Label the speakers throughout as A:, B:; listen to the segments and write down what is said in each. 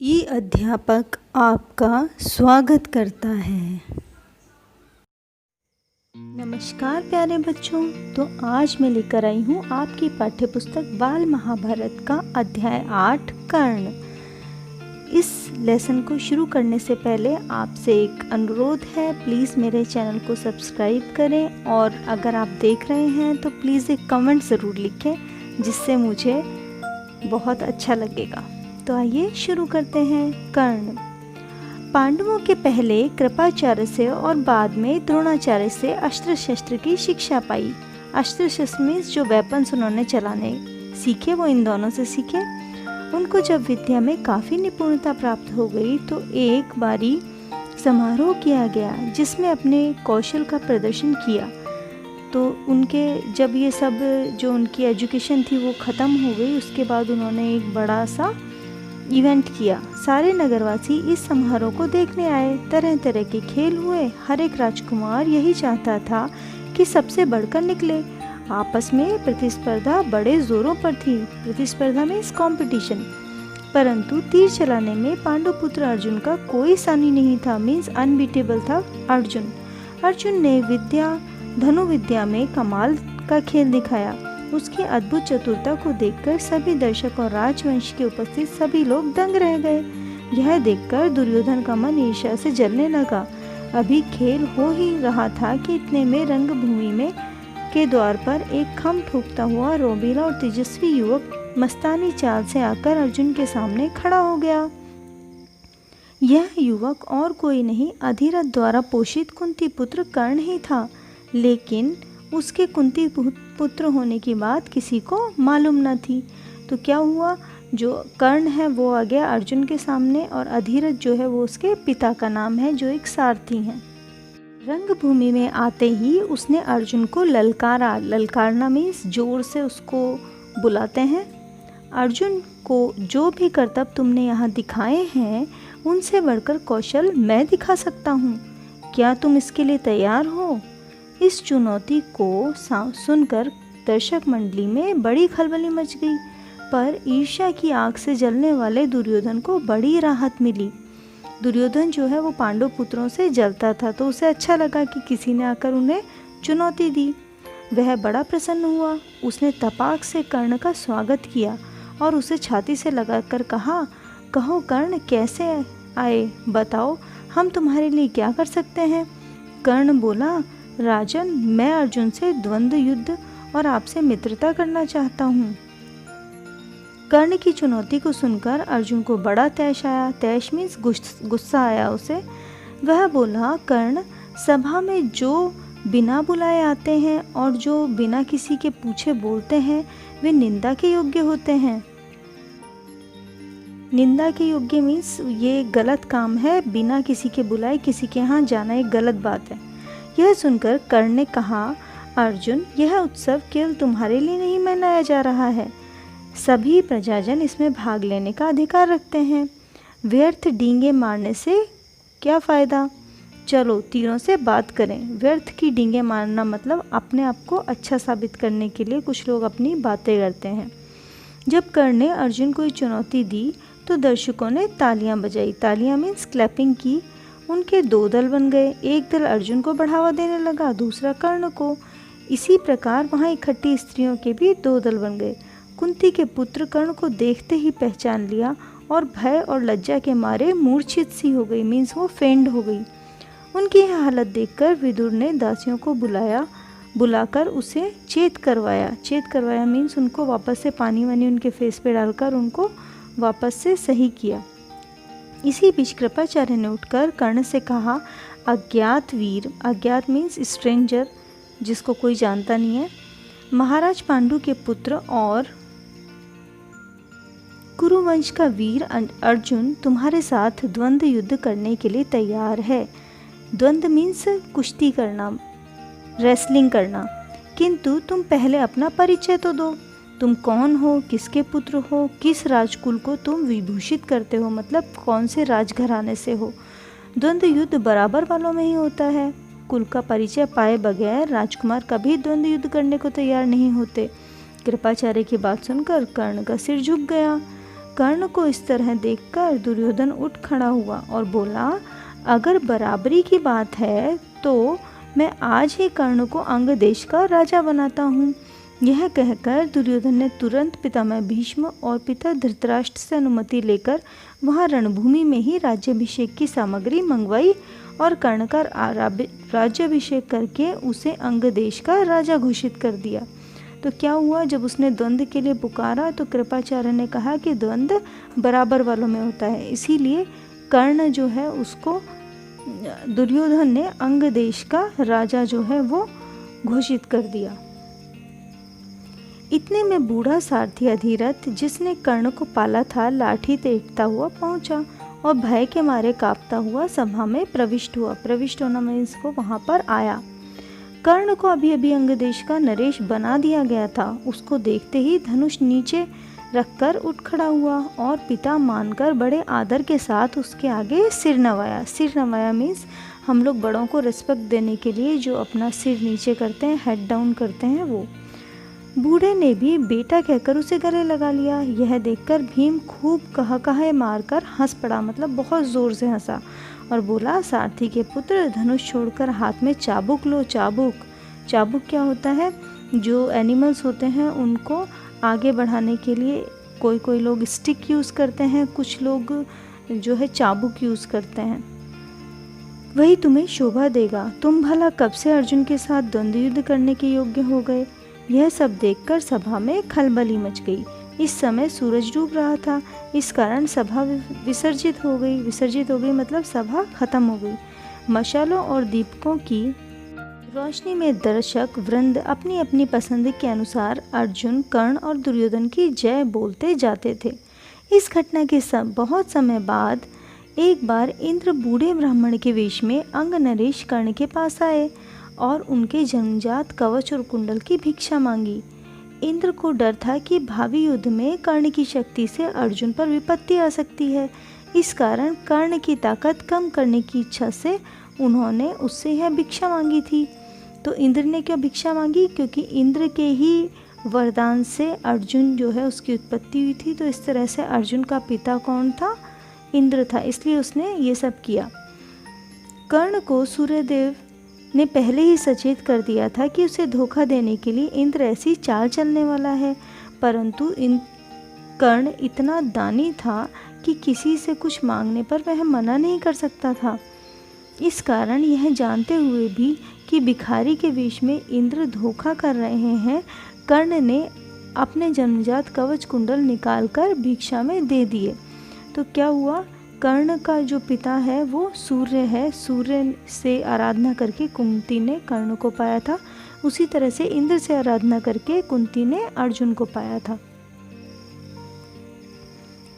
A: ई अध्यापक आपका स्वागत करता है। नमस्कार प्यारे बच्चों, तो आज मैं लेकर आई हूँ आपकी पाठ्य पुस्तक बाल महाभारत का अध्याय 8 कर्ण। इस लेसन को शुरू करने से पहले आपसे एक अनुरोध है, प्लीज़ मेरे चैनल को सब्सक्राइब करें और अगर आप देख रहे हैं तो प्लीज़ एक कमेंट ज़रूर लिखें, जिससे मुझे बहुत अच्छा लगेगा। तो आइए शुरू करते हैं। कर्ण। पांडवों के पहले कृपाचार्य से और बाद में द्रोणाचार्य से अस्त्र शस्त्र की शिक्षा पाई। अस्त्र शस्त्र में जो वेपन्स उन्होंने चलाने सीखे वो इन दोनों से सीखे। उनको जब विद्या में काफ़ी निपुणता प्राप्त हो गई तो एक बारी समारोह किया गया जिसमें अपने कौशल का प्रदर्शन किया। तो उनके जब ये सब जो उनकी एजुकेशन थी वो ख़त्म हो गई, उसके बाद उन्होंने एक बड़ा सा इवेंट किया। सारे नगरवासी इस समारोह को देखने आए। तरह तरह के खेल हुए। हर एक राजकुमार यही चाहता था कि सबसे बढ़कर निकले। आपस में प्रतिस्पर्धा बड़े जोरों पर थी। प्रतिस्पर्धा में इस कंपटीशन, परंतु तीर चलाने में पांडुपुत्र अर्जुन का कोई सानी नहीं था। मीन्स अनबीटेबल था अर्जुन। अर्जुन ने धनुविद्या में कमाल का खेल दिखाया। उसकी अद्भुत चतुरता को देखकर सभी दर्शक और राजवंश के उपस्थित सभी लोग दंग रह गए। यह देखकर दुर्योधन का मन ईर्ष्या से जलने लगा। अभी खेल हो ही रहा था कि इतने में रंगभूमि में के द्वार पर एक खम ठोकता हुआ रोबीला और तेजस्वी युवक मस्तानी चाल से आकर अर्जुन के सामने खड़ा हो गया। यह युवक और कोई नहीं, अधिरथ द्वारा पोषित कुंती पुत्र कर्ण ही था। लेकिन उसके कुंती पुत्र होने की बात किसी को मालूम न थी। तो क्या हुआ, जो कर्ण है वो आ गया अर्जुन के सामने और अधिरथ जो है वो उसके पिता का नाम है, जो एक सारथी हैं। रंगभूमि में आते ही उसने अर्जुन को ललकारा। ललकारना मीन्स जोर से उसको बुलाते हैं। अर्जुन को जो भी करतब तुमने यहाँ दिखाए हैं उनसे बढ़कर कौशल मैं दिखा सकता हूँ। क्या तुम इसके लिए तैयार हो? इस चुनौती को सुनकर दर्शक मंडली में बड़ी खलबली मच गई, पर ईर्ष्या की आग से जलने वाले दुर्योधन को बड़ी राहत मिली। दुर्योधन जो है वो पांडव पुत्रों से जलता था, तो उसे अच्छा लगा कि किसी ने आकर उन्हें चुनौती दी। वह बड़ा प्रसन्न हुआ। उसने तपाक से कर्ण का स्वागत किया और उसे छाती से लगाकर कहा, कहो कर्ण, कैसे आए, बताओ हम तुम्हारे लिए क्या कर सकते हैं। कर्ण बोला, राजन, मैं अर्जुन से द्वंद्व युद्ध और आपसे मित्रता करना चाहता हूँ। कर्ण की चुनौती को सुनकर अर्जुन को बड़ा तैश आया। तैश मीन्स गुस्सा आया उसे। वह बोला, कर्ण, सभा में जो बिना बुलाए आते हैं और जो बिना किसी के पूछे बोलते हैं वे निंदा के योग्य होते हैं। निंदा के योग्य मीन्स ये गलत काम है। बिना किसी के बुलाए किसी के यहाँ जाना एक गलत बात है। यह सुनकर कर्ण ने कहा, अर्जुन, यह उत्सव केवल तुम्हारे लिए नहीं मनाया जा रहा है। सभी प्रजाजन इसमें भाग लेने का अधिकार रखते हैं। व्यर्थ डींगे मारने से क्या फ़ायदा? चलो तीरों से बात करें। व्यर्थ की डींगे मारना मतलब अपने आप को अच्छा साबित करने के लिए कुछ लोग अपनी बातें करते हैं। जब कर्ण ने अर्जुन को चुनौती दी तो दर्शकों ने तालियां बजाई। तालियां मीन्स क्लैपिंग की। उनके दो दल बन गए। एक दल अर्जुन को बढ़ावा देने लगा, दूसरा कर्ण को। इसी प्रकार वहाँ इकट्ठी स्त्रियों के भी दो दल बन गए। कुंती के पुत्र कर्ण को देखते ही पहचान लिया और भय और लज्जा के मारे मूर्छित सी हो गई। मीन्स वो फेंड हो गई। उनकी यह हालत देखकर विदुर ने दासियों को बुलाकर उसे चेत करवाया मीन्स उनको वापस से पानी वानी उनके फेस पे डालकर उनको वापस से सही किया। इसी बीच कृपाचार्य ने उठकर कर्ण से कहा, अज्ञात वीर, अज्ञात मीन्स स्ट्रेंजर, जिसको कोई जानता नहीं है, महाराज पांडु के पुत्र और कुरुवंश का वीर अर्जुन तुम्हारे साथ द्वंद्व युद्ध करने के लिए तैयार है। द्वंद्व मीन्स कुश्ती करना, रेसलिंग करना। किंतु तुम पहले अपना परिचय तो दो। तुम कौन हो, किसके पुत्र हो, किस राजकुल को तुम विभूषित करते हो, मतलब कौन से राजघराने से हो। द्वंद्व युद्ध बराबर वालों में ही होता है। कुल का परिचय पाए बगैर राजकुमार कभी द्वंद्व युद्ध करने को तैयार नहीं होते। कृपाचार्य की बात सुनकर कर्ण का सिर झुक गया। कर्ण को इस तरह देखकर दुर्योधन उठ खड़ा हुआ और बोला, अगर बराबरी की बात है तो मैं आज ही कर्ण को अंग देश का राजा बनाता हूँ। यह कहकर दुर्योधन ने तुरंत पितामह भीष्म और पिता धृतराष्ट्र से अनुमति लेकर वहाँ रणभूमि में ही राज्याभिषेक की सामग्री मंगवाई और कर्ण का राज्याभिषेक करके उसे अंग देश का राजा घोषित कर दिया। तो क्या हुआ, जब उसने द्वंद्व के लिए पुकारा तो कृपाचार्य ने कहा कि द्वंद्व बराबर वालों में होता है, इसीलिए कर्ण जो है उसको दुर्योधन ने अंग देश का राजा जो है वो घोषित कर दिया। इतने में बूढ़ा सारथी अधिरथ, जिसने कर्ण को पाला था, लाठी टेकता हुआ पहुंचा और भय के मारे कांपता हुआ सभा में प्रविष्ट हुआ। प्रविष्ट होना मीन्स वो वहां पर आया। कर्ण को अभी अभी अंग देश का नरेश बना दिया गया था। उसको देखते ही धनुष नीचे रखकर उठ खड़ा हुआ और पिता मानकर बड़े आदर के साथ उसके आगे सिर नवाया। सिर नवाया मीन्स हम लोग बड़ों को रिस्पेक्ट देने के लिए जो अपना सिर नीचे करते हैं, हेड डाउन करते हैं, वो। बूढ़े ने भी बेटा कहकर उसे गले लगा लिया। यह देखकर भीम खूब कहा मारकर हंस पड़ा, मतलब बहुत ज़ोर से हंसा और बोला, सारथी के पुत्र, धनुष छोड़कर हाथ में चाबुक लो। चाबुक चाबुक क्या होता है? जो एनिमल्स होते हैं उनको आगे बढ़ाने के लिए कोई लोग स्टिक यूज़ करते हैं, कुछ लोग जो है चाबुक यूज़ करते हैं। वही तुम्हें शोभा देगा। तुम भला कब से अर्जुन के साथ द्वंद्व युद्ध करने के योग्य हो गए? यह सब देखकर सभा में खलबली मच गई। इस समय सूरज डूब रहा था, इस कारण सभा विसर्जित हो गई मतलब सभा खत्म हो गई। मशालों और दीपकों की रोशनी में दर्शक वृंद अपनी अपनी पसंद के अनुसार अर्जुन, कर्ण और दुर्योधन की जय बोलते जाते थे। इस घटना के बहुत समय बाद एक बार इंद्र बूढ़े ब्राह्मण के वेश में अंग नरेश कर्ण के पास आए और उनके जन्मजात कवच और कुंडल की भिक्षा मांगी। इंद्र को डर था कि भावी युद्ध में कर्ण की शक्ति से अर्जुन पर विपत्ति आ सकती है। इस कारण कर्ण की ताकत कम करने की इच्छा से उन्होंने उससे यह भिक्षा मांगी थी। तो इंद्र ने क्यों भिक्षा मांगी? क्योंकि इंद्र के ही वरदान से अर्जुन जो है उसकी उत्पत्ति हुई थी। तो इस तरह से अर्जुन का पिता कौन था? इंद्र था, इसलिए उसने ये सब किया। कर्ण को सूर्यदेव ने पहले ही सचेत कर दिया था कि उसे धोखा देने के लिए इंद्र ऐसी चाल चलने वाला है, परंतु कर्ण इतना दानी था कि किसी से कुछ मांगने पर वह मना नहीं कर सकता था। इस कारण यह जानते हुए भी कि भिखारी के वेश में इंद्र धोखा कर रहे हैं, कर्ण ने अपने जन्मजात कवच कुंडल निकालकर भिक्षा में दे दिए। तो क्या हुआ? कर्ण का जो पिता है वो सूर्य है। सूर्य से आराधना करके कुंती ने कर्ण को पाया था। उसी तरह से इंद्र से आराधना करके कुंती ने अर्जुन को पाया था।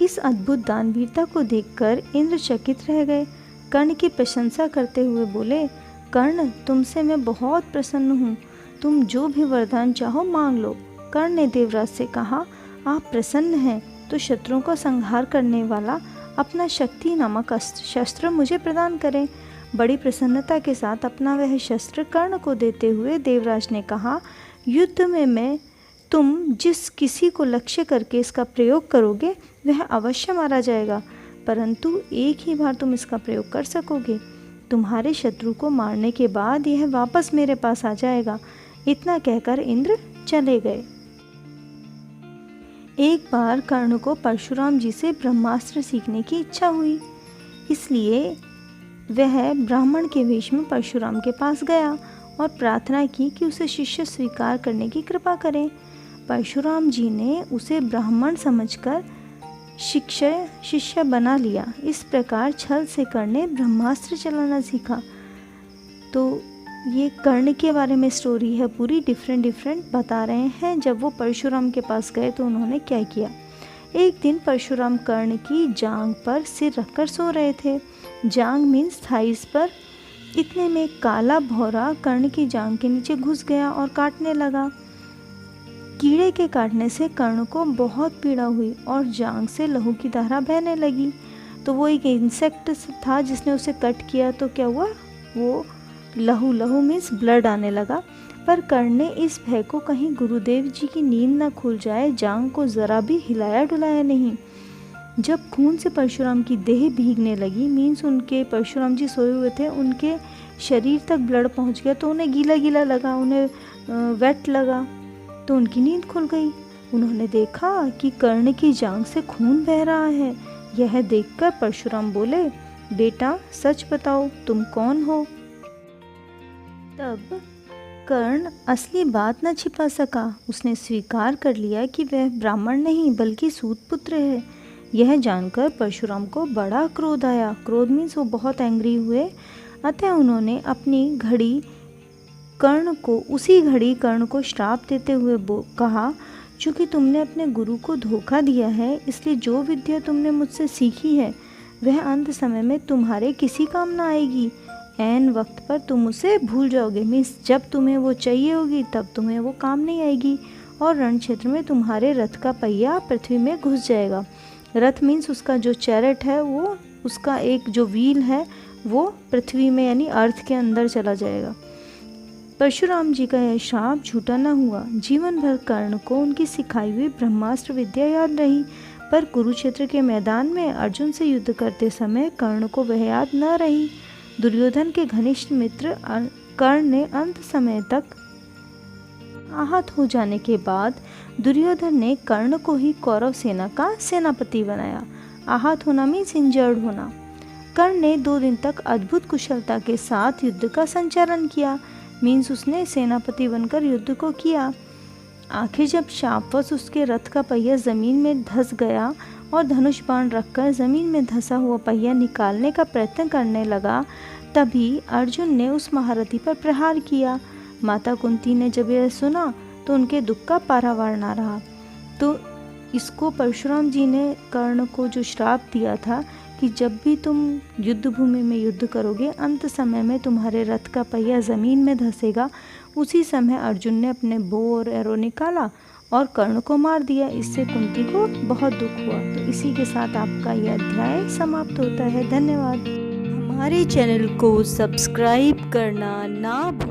A: इस अद्भुत दानवीरता को देखकर इंद्र चकित रह गए। कर्ण की प्रशंसा करते हुए बोले, कर्ण, तुमसे मैं बहुत प्रसन्न हूँ। तुम जो भी वरदान चाहो मांग लो। कर्ण ने देवराज से कहा, आप प्रसन्न हैं तो शत्रुओं को संहार करने वाला अपना शक्ति नामक शस्त्र मुझे प्रदान करें। बड़ी प्रसन्नता के साथ अपना वह शस्त्र कर्ण को देते हुए देवराज ने कहा, युद्ध में तुम जिस किसी को लक्ष्य करके इसका प्रयोग करोगे वह अवश्य मारा जाएगा, परंतु एक ही बार तुम इसका प्रयोग कर सकोगे। तुम्हारे शत्रु को मारने के बाद यह वापस मेरे पास आ जाएगा। इतना कहकर इंद्र चले गए। एक बार कर्ण को परशुराम जी से ब्रह्मास्त्र सीखने की इच्छा हुई, इसलिए वह ब्राह्मण के वेश में परशुराम के पास गया और प्रार्थना की कि उसे शिष्य स्वीकार करने की कृपा करें। परशुराम जी ने उसे ब्राह्मण समझकर शिष्य बना लिया। इस प्रकार छल से कर्ण ने ब्रह्मास्त्र चलाना सीखा। तो ये कर्ण के बारे में स्टोरी है, पूरी डिफरेंट बता रहे हैं। जब वो परशुराम के पास गए तो उन्होंने क्या किया। एक दिन परशुराम कर्ण की जांघ पर सिर रखकर सो रहे थे। जांघ मीन्स थाइस पर। इतने में काला भौरा कर्ण की जांघ के नीचे घुस गया और काटने लगा। कीड़े के काटने से कर्ण को बहुत पीड़ा हुई और जांघ से लहू की धारा बहने लगी। तो वो एक इंसेक्ट था जिसने उसे कट किया। तो क्या हुआ, वो लहू मीन्स ब्लड आने लगा। पर कर्ण ने इस भय को कहीं गुरुदेव जी की नींद न खुल जाए, जांघ को ज़रा भी हिलाया डुलाया नहीं। जब खून से परशुराम की देह भीगने लगी, मीन्स उनके परशुराम जी सोए हुए थे, उनके शरीर तक ब्लड पहुंच गया, तो उन्हें गीला गीला लगा, उन्हें वेट लगा, तो उनकी नींद खुल गई। उन्होंने देखा कि कर्ण की जांघ से खून बह रहा है। यह देखकर परशुराम बोले, बेटा सच बताओ, तुम कौन हो? तब कर्ण असली बात न छिपा सका। उसने स्वीकार कर लिया कि वह ब्राह्मण नहीं बल्कि सूत पुत्र है। यह जानकर परशुराम को बड़ा क्रोध आया। क्रोध मीन्स वो बहुत एंग्री हुए। अतः उन्होंने उसी घड़ी कर्ण को श्राप देते हुए कहा, चूँकि तुमने अपने गुरु को धोखा दिया है, इसलिए जो विद्या तुमने मुझसे सीखी है वह अंत समय में तुम्हारे किसी काम ना आएगी। ऐन वक्त पर तुम उसे भूल जाओगे। मीन्स जब तुम्हें वो चाहिए होगी तब तुम्हें वो काम नहीं आएगी, और रण क्षेत्र में तुम्हारे रथ का पहिया पृथ्वी में घुस जाएगा। रथ मीन्स उसका जो चैरेट है, वो उसका एक जो व्हील है वो पृथ्वी में यानी अर्थ के अंदर चला जाएगा। परशुराम जी का यह श्राप झूठा न हुआ। जीवन भर कर्ण को उनकी सिखाई हुई ब्रह्मास्त्र विद्या याद रही, पर कुरुक्षेत्र के मैदान में अर्जुन से युद्ध करते समय कर्ण को वह याद न रही। दुर्योधन के घनिष्ठ मित्र कर्ण ने अंत समय तक आहत हो जाने के बाद दुर्योधन ने कर्ण को ही कौरव सेना का सेनापति बनाया। आहत होना मीन्स इंजर्ड होना। कर्ण ने 2 दिन तक अद्भुत कुशलता के साथ युद्ध का संचालन किया। मीन्स उसने सेनापति बनकर युद्ध को किया। आखिर जब शापवश उसके रथ का पहिया जमीन में धंस गया और धनुष बाण रखकर जमीन में धंसा हुआ पहिया निकालने का प्रयत्न करने लगा, तभी अर्जुन ने उस महारथी पर प्रहार किया। माता कुंती ने जब यह सुना तो उनके दुख का पारावार ना रहा। तो इसको परशुराम जी ने कर्ण को जो श्राप दिया था कि जब भी तुम युद्ध भूमि में युद्ध करोगे, अंत समय में तुम्हारे रथ का पहिया ज़मीन में धंसेगा। उसी समय अर्जुन ने अपने बो और एरो निकाला और कर्ण को मार दिया। इससे कुंती को बहुत दुख हुआ। तो इसी के साथ आपका यह अध्याय समाप्त होता है। धन्यवाद। हमारे चैनल को सब्सक्राइब करना ना भूलें।